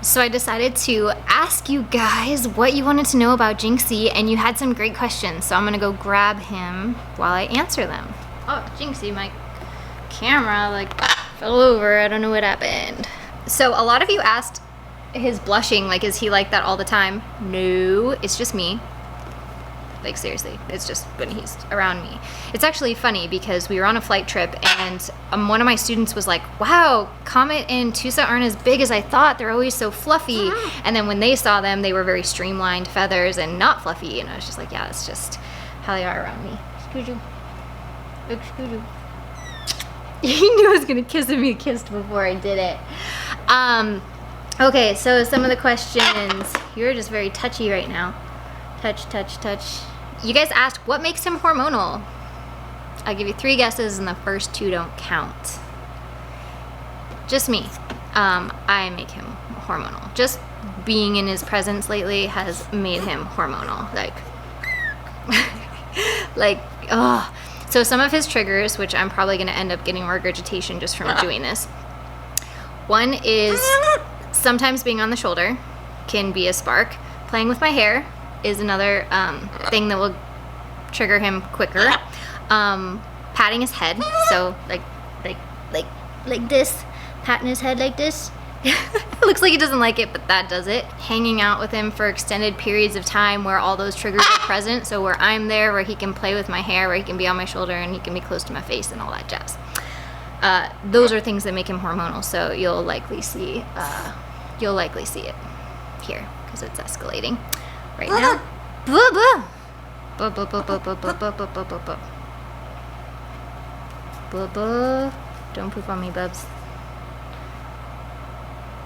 So I decided to ask you guys what you wanted to know about Jinxie, and you had some great questions, so I'm gonna go grab him while I answer them. Oh, Jinxie, my camera like fell over. I don't know what happened. So a lot of you asked his blushing, like, is he like that all the time? No, it's just me. Like, seriously, it's just when he's around me. It's actually funny because we were on a flight trip, and one of my students was like, wow, Comet and TUSA aren't as big as I thought. They're always so fluffy. And then when they saw them, they were very streamlined feathers and not fluffy. And I was just like, yeah, that's just how they are around me. Scooju. Look, Scooju. He knew I was going to kiss him. He kissed before I did it. Okay, so some of the questions. You're just very touchy right now. Touch, touch, touch. You guys asked, what makes him hormonal? I'll give you 3 guesses and the first 2 don't count. Just me. I make him hormonal. Just being in his presence lately has made him hormonal. Like, oh. So some of his triggers, which I'm probably gonna end up getting regurgitation just from doing this. One is sometimes being on the shoulder can be a spark. Playing with my hair is another thing that will trigger him quicker. Patting his head, so like this, patting his head like this. Looks like he doesn't like it, but that does it. Hanging out with him for extended periods of time where all those triggers are present, so where I'm there, where he can play with my hair, where he can be on my shoulder, and he can be close to my face and all that jazz. Those are things that make him hormonal, so you'll likely see it here because it's escalating right now. Blah, blah. Blah, blah, blah, blah, blah, blah, blah, blah, blah, blah, blah. Blah, blah. Don't poop on me, bubs.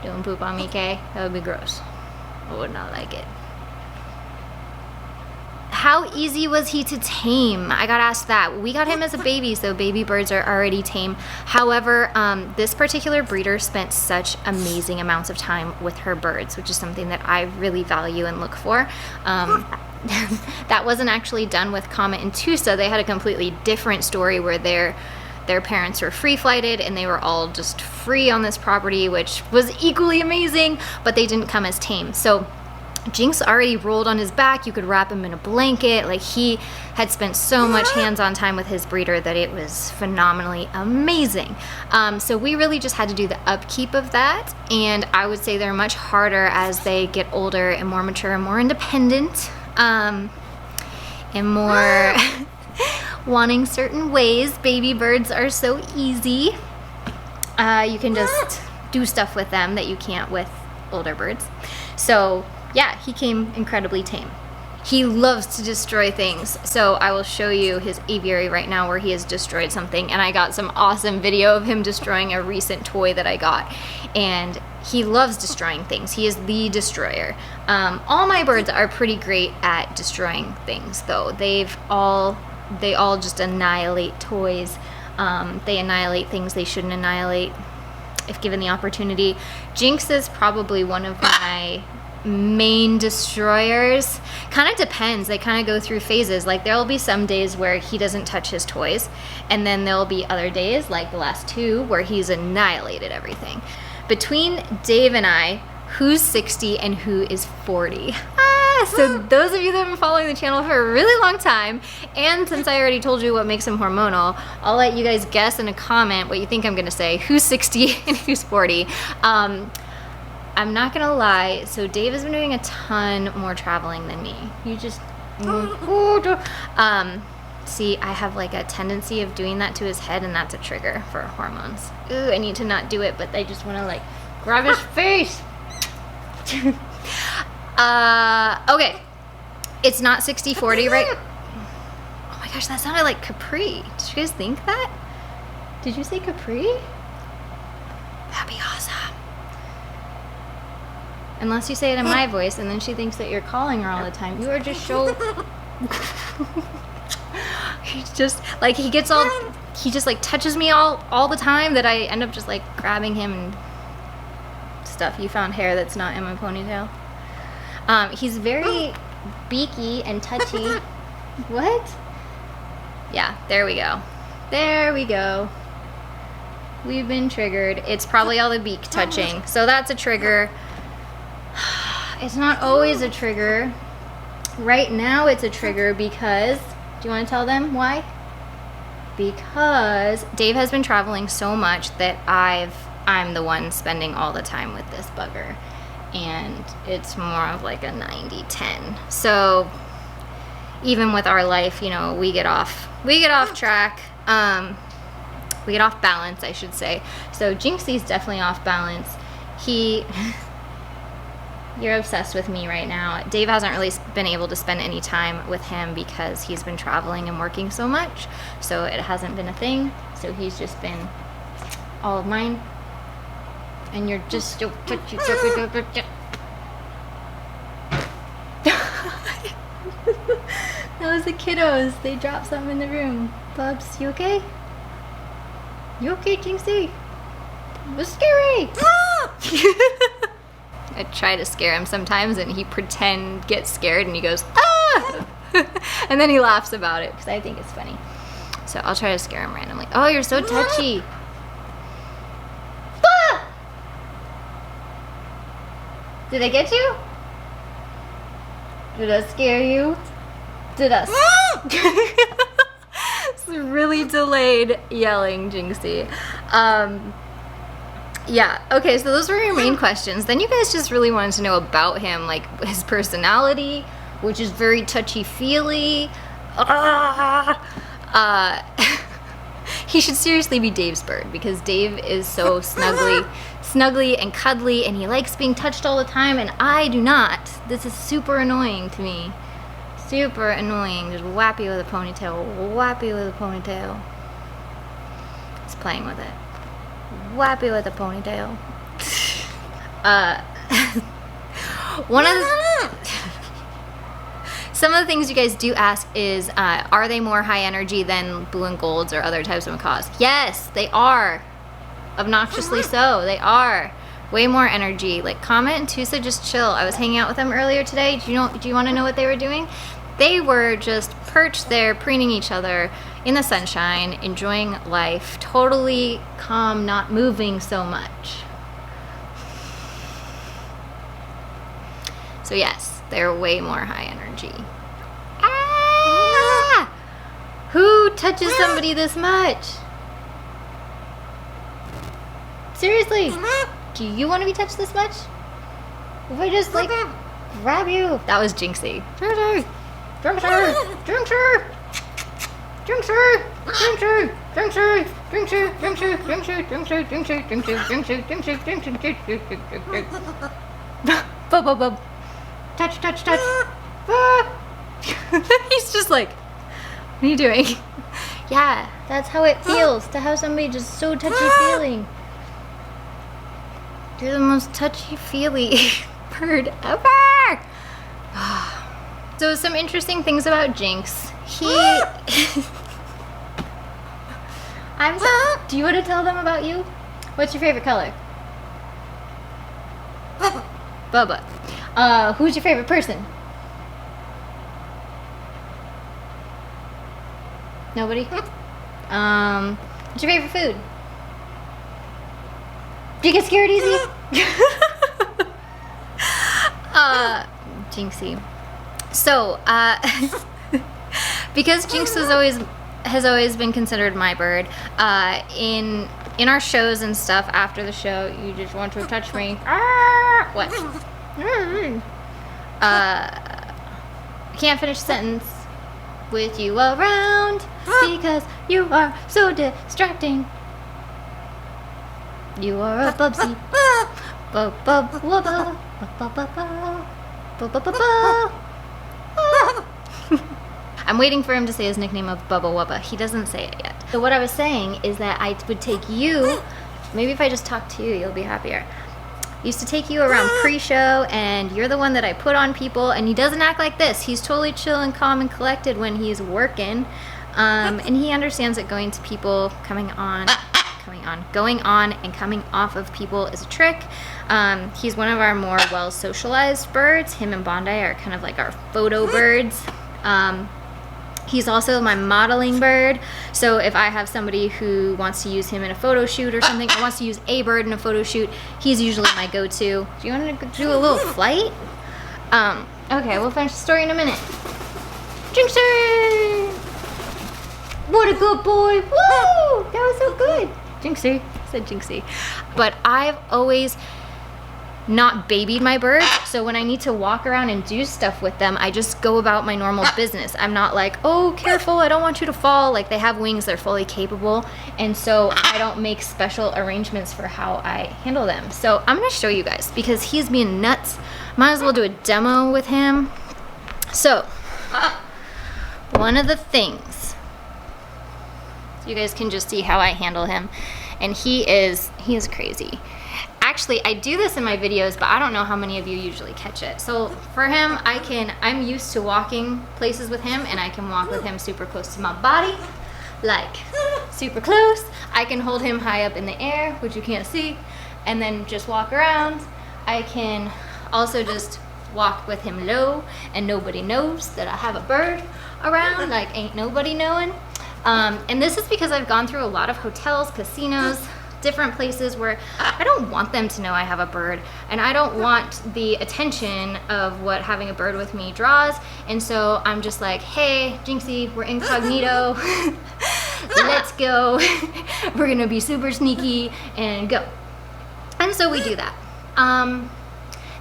Don't poop on me, Kay. That would be gross. I would not like it. How easy was he to tame? I got asked that. We got him as a baby, so baby birds are already tame. However, this particular breeder spent such amazing amounts of time with her birds, which is something that I really value and look for. That wasn't actually done with Comet and TUSA. They had a completely different story where their parents were free-flighted and they were all just free on this property, which was equally amazing, but they didn't come as tame. So Jinx already rolled on his back. You could wrap him in a blanket. Like, he had spent so much hands-on time with his breeder that it was phenomenally amazing. So we really just had to do the upkeep of that, and I would say they're much harder as they get older and more mature and more independent, and more wanting certain ways. Baby birds are so easy. You can just do stuff with them that you can't with older birds. So yeah, he came incredibly tame. He loves to destroy things. So I will show you his aviary right now where he has destroyed something, and I got some awesome video of him destroying a recent toy that I got. And he loves destroying things. He is the destroyer. All my birds are pretty great at destroying things though. They all just annihilate toys. They annihilate things they shouldn't annihilate if given the opportunity. Jinx is probably one of my main destroyers. Kind of depends. They kind of go through phases. Like, there'll be some days where he doesn't touch his toys, and then there'll be other days, like the last 2, where he's annihilated everything. Between Dave and I, who's 60 and who is 40? So those of you that have been following the channel for a really long time, and since I already told you what makes him hormonal, I'll let you guys guess in a comment what you think I'm gonna say. Who's 60 and who's 40? I'm not gonna lie, so Dave has been doing a ton more traveling than me. You just, see, I have like a tendency of doing that to his head, and that's a trigger for hormones. Ooh, I need to not do it, but I just wanna like grab his face. Okay, it's not 60-40, right? Oh my gosh, that sounded like Capri. Did you guys think that? Did you say Capri? That'd be awesome. Unless you say it in my voice, and then she thinks that you're calling her all the time. You are just so... He's just, like, he just like touches me all the time that I end up just like grabbing him and stuff. You found hair that's not in my ponytail. He's very beaky and touchy. What? Yeah, there we go. There we go. We've been triggered. It's probably all the beak touching. So that's a trigger. It's not always a trigger. Right now it's a trigger because, do you want to tell them why? Because Dave has been traveling so much that I'm the one spending all the time with this bugger. And it's more of like a 90-10. So even with our life, you know, we get off track. We get off balance, I should say. So Jinxie's definitely off balance. You're obsessed with me right now. Dave hasn't really been able to spend any time with him because he's been traveling and working so much. So it hasn't been a thing. So he's just been all of mine. And you're just so touchy. That was the kiddos. They dropped something in the room. Bubs, you okay? You okay, Jinxie? It was scary. I try to scare him sometimes and he gets scared and he goes, ah! And then he laughs about it because I think it's funny. So I'll try to scare him randomly. Oh, you're so touchy. Ah! Did I get you? Did I scare you? Did I? It's really delayed yelling, Jinxie. Yeah, okay, so those were your main questions. Then you guys just really wanted to know about him, like his personality, which is very touchy-feely. He should seriously be Dave's bird because Dave is so snuggly and cuddly, and he likes being touched all the time, and I do not. This is super annoying to me. Super annoying. Just whappy with a ponytail. Whappy with a ponytail. He's playing with it. Whappy with a ponytail. Some of the things you guys do ask is, are they more high energy than blue and golds or other types of macaws? Yes, they are. Obnoxiously so, they are. Way more energy. Like COMET and TUSA just chill. I was hanging out with them earlier today. Do you want to know what they were doing? They were just perched there, preening each other in the sunshine, enjoying life, totally calm, not moving so much. So yes, they're way more high energy. Ah! Who touches somebody this much? Seriously, do you want to be touched this much? If I just like grab you? That was Jinxie. Jinxie! Jinxie! Jinxie! Jinxie! Jinxie! Jinxie! Jinxie! Jinxie! Jinxie! Jinxie! Jinxie! Jinxie! Jinxie! Jinxie! Bub, bub, bub. Touch, touch, touch. He's just like, what are you doing? Yeah, that's how it feels to have somebody just so touchy-feeling. You're the most touchy-feely bird ever. So some interesting things about Jinx. Do you want to tell them about you? What's your favorite color? Bubba. Who's your favorite person? Nobody? What's your favorite food? Do you get scared easy? Jinxie. So, because Jinx has always been considered my bird, in our shows and stuff after the show, you just want to touch me. What? Can't finish a sentence with you around because you are so distracting. You are a bubsy. Bub bub wubba. Bub bub bub bub. I'm waiting for him to say his nickname of Bubba Wubba. He doesn't say it yet. So what I was saying is that I would take you, maybe if I just talk to you, you'll be happier. I used to take you around pre-show, and you're the one that I put on people, and he doesn't act like this. He's totally chill and calm and collected when he's working, and he understands that going to people, going on and coming off of people is a trick. He's one of our more well-socialized birds. Him and Bondi are kind of like our photo birds. He's also my modeling bird, so if I have somebody who wants to use him in a photo shoot or something, or wants to use a bird in a photo shoot, he's usually my go-to. Do you want to do a little flight? Okay, we'll finish the story in a minute. Jinxie! What a good boy! Woo! That was so good. Jinxie. I said Jinxie. But I've always not babied my birds, so when I need to walk around and do stuff with them, I just go about my normal business. I'm not like, oh, careful, I don't want you to fall. Like, they have wings, they're fully capable, and so I don't make special arrangements for how I handle them. So I'm gonna show you guys, because he's being nuts. Might as well do a demo with him. So, one of the things, so you guys can just see how I handle him, and he is crazy. Actually, I do this in my videos, but I don't know how many of you usually catch it. So for him, I'm used to walking places with him, and I can walk with him super close to my body, like super close. I can hold him high up in the air, which you can't see, and then just walk around. I can also just walk with him low, and nobody knows that I have a bird around, like ain't nobody knowing. And this is because I've gone through a lot of hotels, casinos, different places where I don't want them to know I have a bird, and I don't want the attention of what having a bird with me draws, and so I'm just like, hey, Jinxie, we're incognito, let's go, we're gonna be super sneaky and go. And so we do that.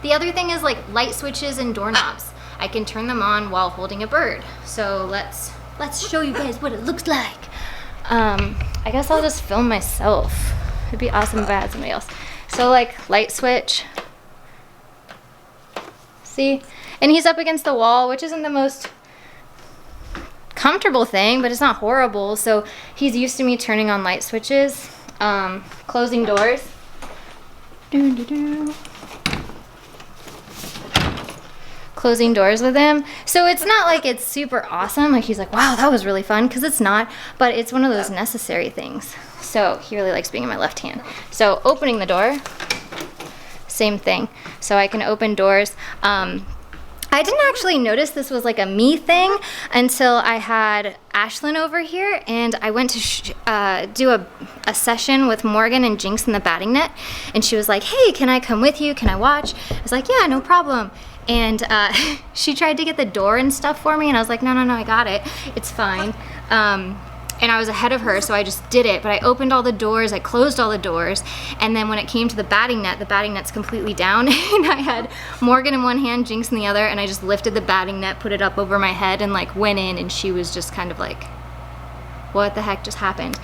The other thing is like light switches and doorknobs. I can turn them on while holding a bird. So let's show you guys what it looks like. I guess I'll just film myself. It'd be awesome if I had somebody else. So like light switch. See? And he's up against the wall, which isn't the most comfortable thing, but it's not horrible. So he's used to me turning on light switches, closing doors. Closing doors with him. So it's not like it's super awesome, like he's like, wow, that was really fun, because it's not, but it's one of those necessary things. So he really likes being in my left hand. So opening the door, same thing. So I can open doors. I didn't actually notice this was like a me thing until I had Ashlyn over here, and I went to do a session with Morgan and Jinx in the batting net, and she was like, hey, can I come with you? Can I watch? I was like, yeah, no problem. And she tried to get the door and stuff for me, and I was like, no, I got it. It's fine. And I was ahead of her, so I just did it. But I opened all the doors, I closed all the doors, and then when it came to the batting net's completely down, and I had Morgan in one hand, Jinx in the other, and I just lifted the batting net, put it up over my head, and like went in, and she was just kind of like, what the heck just happened?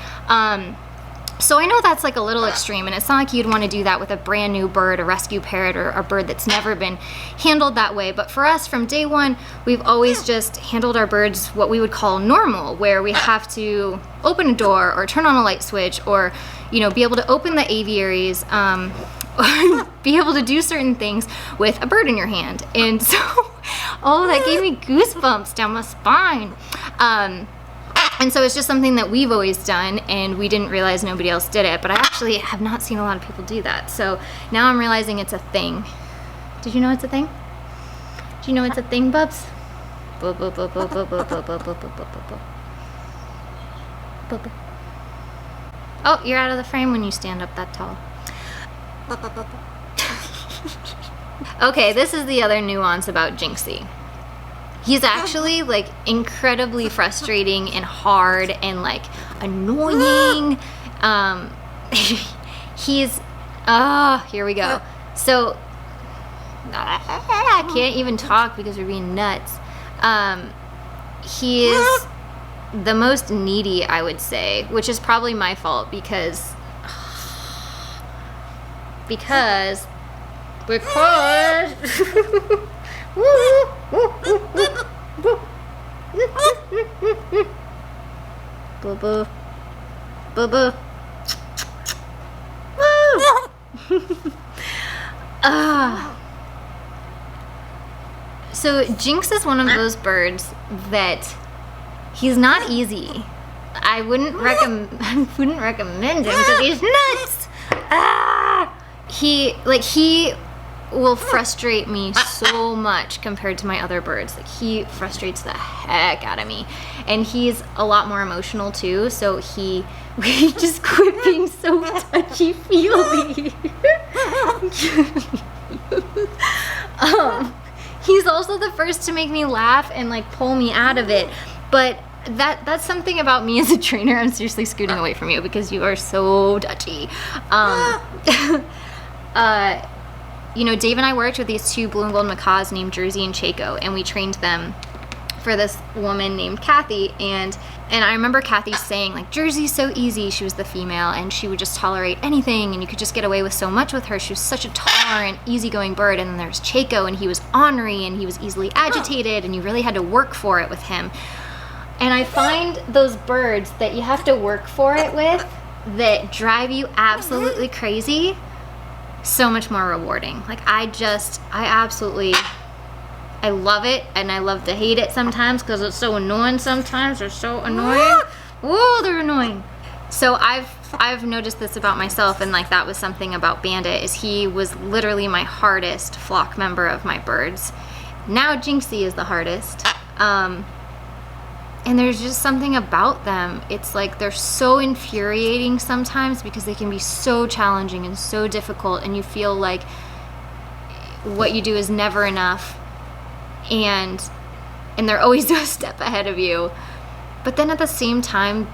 So I know that's like a little extreme, and it's not like you'd want to do that with a brand new bird, a rescue parrot, or a bird that's never been handled that way. But for us, from day one, we've always just handled our birds what we would call normal, where we have to open a door or turn on a light switch, or, you know, be able to open the aviaries, or be able to do certain things with a bird in your hand. And so all of that gave me goosebumps down my spine. And so it's just something that we've always done, and we didn't realize nobody else did it, but I actually have not seen a lot of people do that. So now I'm realizing it's a thing. Did you know it's a thing? Do you know it's a thing, Bubs? Oh, you're out of the frame when you stand up that tall. Okay, this is the other nuance about Jinxie. He's actually like incredibly frustrating and hard and like annoying. He's, here we go. So I can't even talk because we're being nuts. He is the most needy, I would say, which is probably my fault because boo boo, boo boo. So Jinx is one of those birds that he's not easy. I wouldn't recommend him because he's nuts. He will frustrate me so much compared to my other birds. Like, he frustrates the heck out of me, and he's a lot more emotional too, so we just quit being so touchy-feely. He's also the first to make me laugh and like pull me out of it. But that's something about me as a trainer. I'm seriously scooting away from you because you are so touchy. You know, Dave and I worked with these two blue and gold macaws named Jersey and Chaco, and we trained them for this woman named Kathy. And I remember Kathy saying, like, Jersey's so easy. She was the female, and she would just tolerate anything, and you could just get away with so much with her. She was such a tolerant, easygoing bird. And then there's Chaco, and he was ornery, and he was easily agitated, and you really had to work for it with him. And I find those birds that you have to work for it with that drive you absolutely crazy so much more rewarding. Like, I love it, and I love to hate it sometimes because it's so annoying sometimes. They're so annoying. Whoa, they're annoying. So I've noticed this about myself, and like that was something about Bandit, is he was literally my hardest flock member of my birds. Now Jinxie is the hardest. And there's just something about them. It's like they're so infuriating sometimes because they can be so challenging and so difficult, and you feel like what you do is never enough, and they're always a step ahead of you. But then at the same time,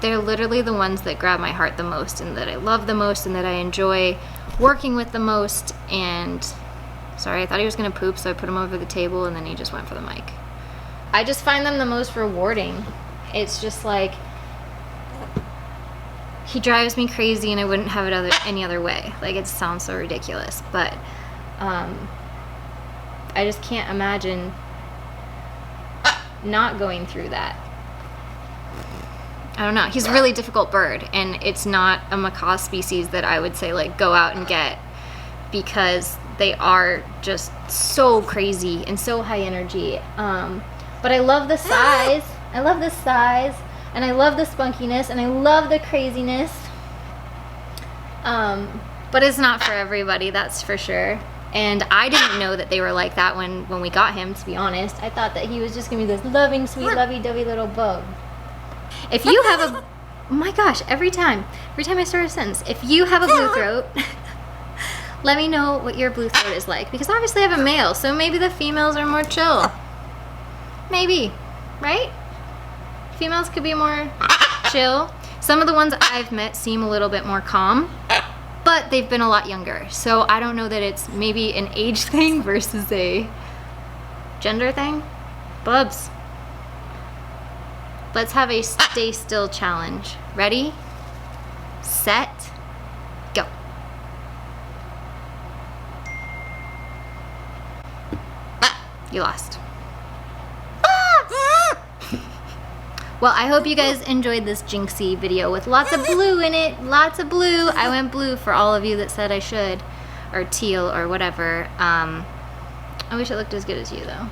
they're literally the ones that grab my heart the most, and that I love the most, and that I enjoy working with the most. And sorry, I thought he was gonna poop, so I put him over the table, and then he just went for the mic. I just find them the most rewarding. It's just like, he drives me crazy, and I wouldn't have it any other way. Like, it sounds so ridiculous, but I just can't imagine not going through that. I don't know. He's a really difficult bird, and it's not a macaw species that I would say like go out and get, because they are just so crazy and so high energy. But I love the size. I love the size, and I love the spunkiness, and I love the craziness. But it's not for everybody, that's for sure. And I didn't know that they were like that when we got him, to be honest. I thought that he was just gonna be this loving, sweet, lovey-dovey little bug. If you have a, oh my gosh, every time I start a sentence, if you have a blue throat, let me know what your blue throat is like. Because obviously I have a male, so maybe the females are more chill. Maybe, right? Females could be more chill. Some of the ones I've met seem a little bit more calm, but they've been a lot younger. So I don't know that it's maybe an age thing versus a gender thing. Bubs. Let's have a stay still challenge. Ready? Set. Go. You lost. Well, I hope you guys enjoyed this Jinxie video with lots of blue in it. Lots of blue. I went blue for all of you that said I should. Or teal or whatever. I wish it looked as good as you though.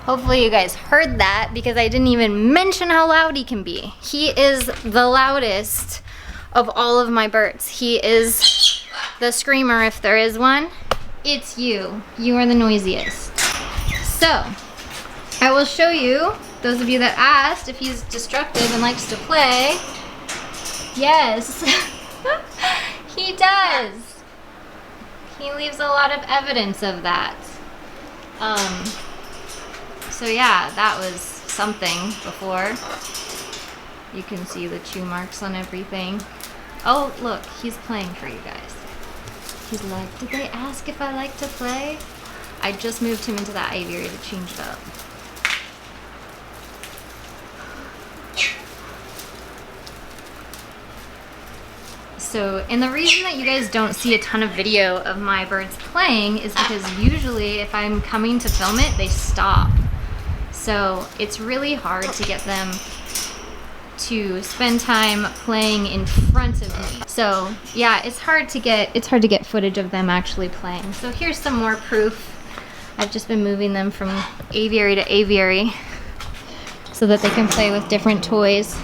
Hopefully you guys heard that, because I didn't even mention how loud he can be. He is the loudest of all of my birds. He is the screamer if there is one. It's you. You are the noisiest. So, I will show you, those of you that asked if he's destructive and likes to play. Yes, he does. He leaves a lot of evidence of that. So yeah, that was something before. You can see the chew marks on everything. Oh, look, he's playing for you guys. He's like, did they ask if I like to play? I just moved him into that aviary to change it up. So, and the reason that you guys don't see a ton of video of my birds playing is because usually if I'm coming to film it, they stop. So it's really hard to get them to spend time playing in front of me. So yeah, it's hard to get footage of them actually playing. So here's some more proof. I've just been moving them from aviary to aviary so that they can play with different toys.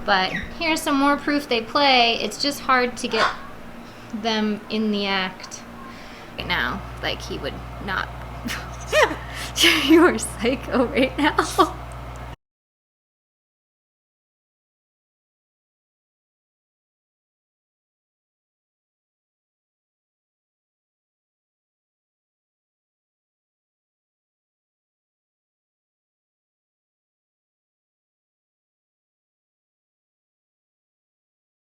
But here's some more proof they play. It's just hard to get them in the act right now. Like, he would not. You are psycho right now.